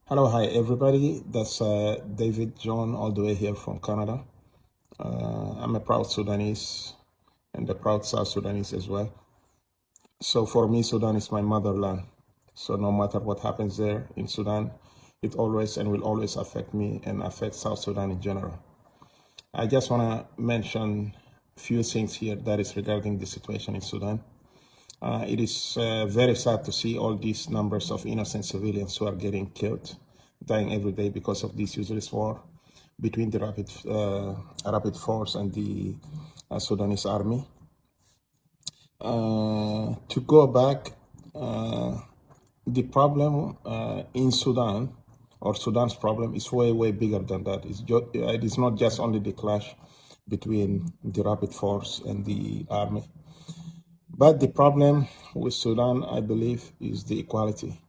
Hello, hi everybody. That's David John, all the way here from Canada. I'm a proud Sudanese and a proud South Sudanese as well. So for me, Sudan is my motherland. So no matter what happens there in Sudan, it always and will always affect me and affect South Sudan in general. I just want to mention a few things here that is regarding the situation in Sudan. It is very sad to see all these numbers of innocent civilians who are getting killed, dying every day because of this useless war between the rapid force and the Sudanese army. To go back, the problem in Sudan, or Sudan's problem, is way, way bigger than that. It is not just only the clash between the rapid force and the army. But the problem with Sudan, I believe, is the equality,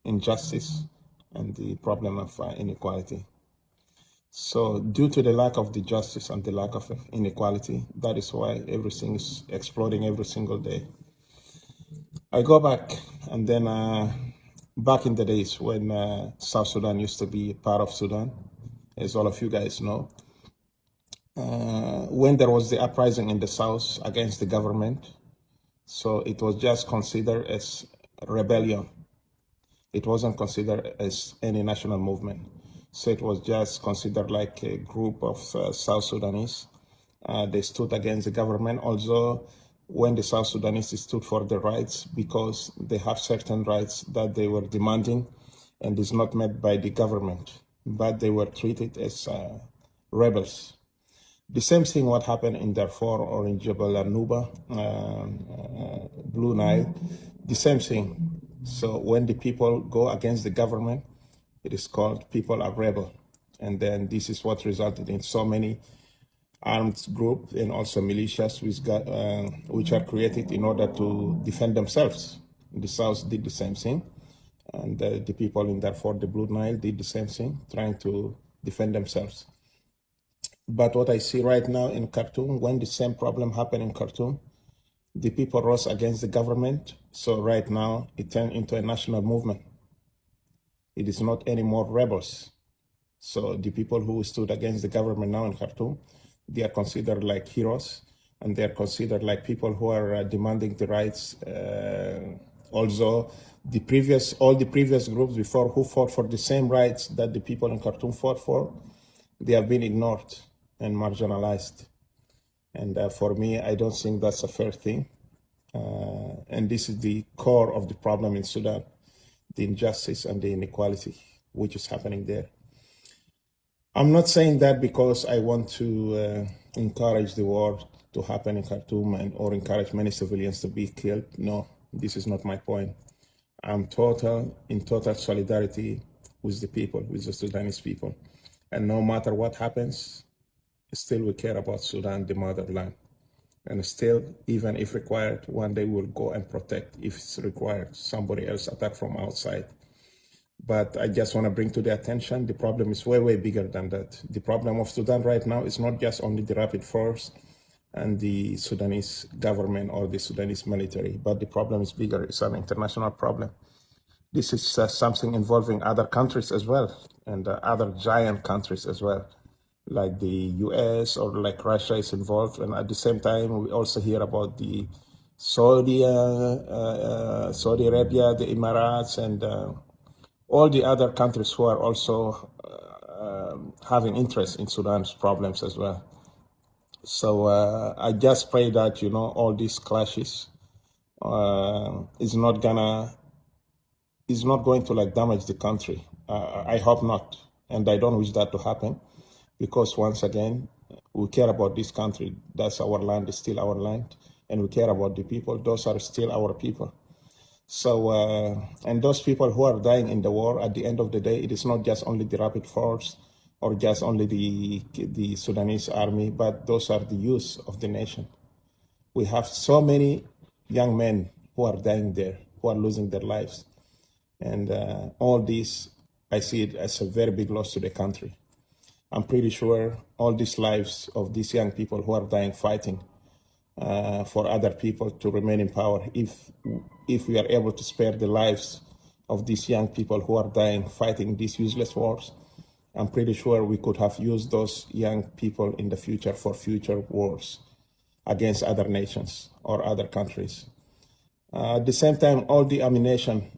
injustice, and the problem of inequality. So due to the lack of the justice and the lack of inequality, that is why everything is exploding every single day. I go back, and then back in the days when South Sudan used to be part of Sudan, as all of you guys know, when there was the uprising in the South against the government, so it was just considered as rebellion. It wasn't considered as any national movement. So it was just considered like a group of South Sudanese. They stood against the government, although when the South Sudanese stood for their rights, because they have certain rights that they were demanding and is not met by the government, but they were treated as rebels. The same thing what happened in Darfur or in Jebel al-Nuba, Blue Nile, the same thing. So when the people go against the government, it is called people are rebel. And then this is what resulted in so many armed groups and also militias which are created in order to defend themselves. The South did the same thing. And the people in Darfur, the Blue Nile, did the same thing, trying to defend themselves. But what I see right now in Khartoum, when the same problem happened in Khartoum, the people rose against the government. So right now it turned into a national movement. It is not anymore rebels. So the people who stood against the government now in Khartoum, they are considered like heroes, and they are considered like people who are demanding the rights. Also, all the previous groups before who fought for the same rights that the people in Khartoum fought for, they have been ignored and marginalized. And for me, I don't think that's a fair thing. And this is the core of the problem in Sudan, the injustice and the inequality which is happening there. I'm not saying that because I want to encourage the war to happen in Khartoum or encourage many civilians to be killed. No, this is not my point. I'm in total solidarity with the people, with the Sudanese people. And no matter what happens, still we care about Sudan, the motherland. And still, even if required, one day we'll go and protect, if it's required, somebody else attack from outside. But I just want to bring to the attention, the problem is way, way bigger than that. The problem of Sudan right now is not just only the rapid force and the Sudanese government or the Sudanese military, but the problem is bigger. It's an international problem. This is something involving other countries as well, and other giant countries as well, like the US or like Russia is involved. And at the same time, we also hear about the Saudi Arabia, the Emirates, and all the other countries who are also having interest in Sudan's problems as well. So I just pray that, all these clashes is not going to like damage the country. I hope not, and I don't wish that to happen, because once again, we care about this country. That's our land, is still our land, and we care about the people. Those are still our people. So, and those people who are dying in the war, at the end of the day, it is not just only the rapid force or just only the Sudanese army, but those are the youth of the nation. We have so many young men who are dying there, who are losing their lives. And all this, I see it as a very big loss to the country. I'm pretty sure all these lives of these young people who are dying fighting for other people to remain in power, if we are able to spare the lives of these young people who are dying fighting these useless wars. I'm pretty sure we could have used those young people in the future for future wars against other nations or other countries. At the same time, all the ammunition,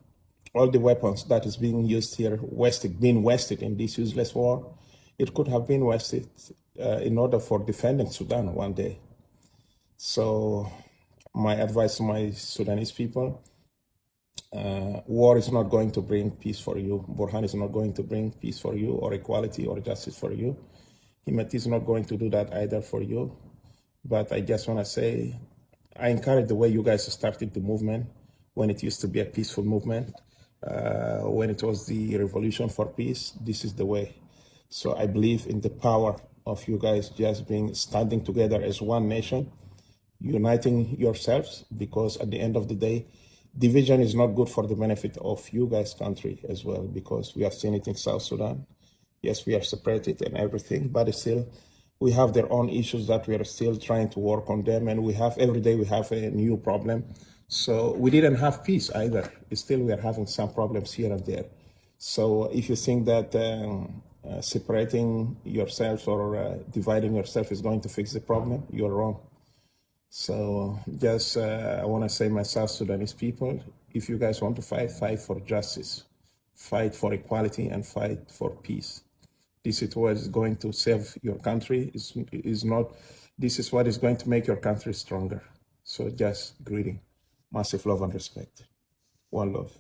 all the weapons that is being used here, being wasted in this useless war, it could have been wasted in order for defending Sudan one day. So my advice to my Sudanese people, war is not going to bring peace for you. Burhan is not going to bring peace for you or equality or justice for you. Himati is not going to do that either for you. But I just want to say, I encourage the way you guys started the movement when it used to be a peaceful movement. When it was the revolution for peace, this is the way. So I believe in the power of you guys just standing together as one nation, uniting yourselves, because at the end of the day, division is not good for the benefit of you guys' country as well, because we have seen it in South Sudan. Yes, we are separated and everything, but still, we have their own issues that we are still trying to work on them, and every day we have a new problem. So we didn't have peace either. Still, we are having some problems here and there. So if you think that separating yourself or dividing yourself is going to fix the problem, you're wrong. So just, I want to say, my South Sudanese people, if you guys want to fight, fight for justice, fight for equality, and fight for peace. This is what is going to save your country. This is what is going to make your country stronger. So just greeting, massive love and respect. One love.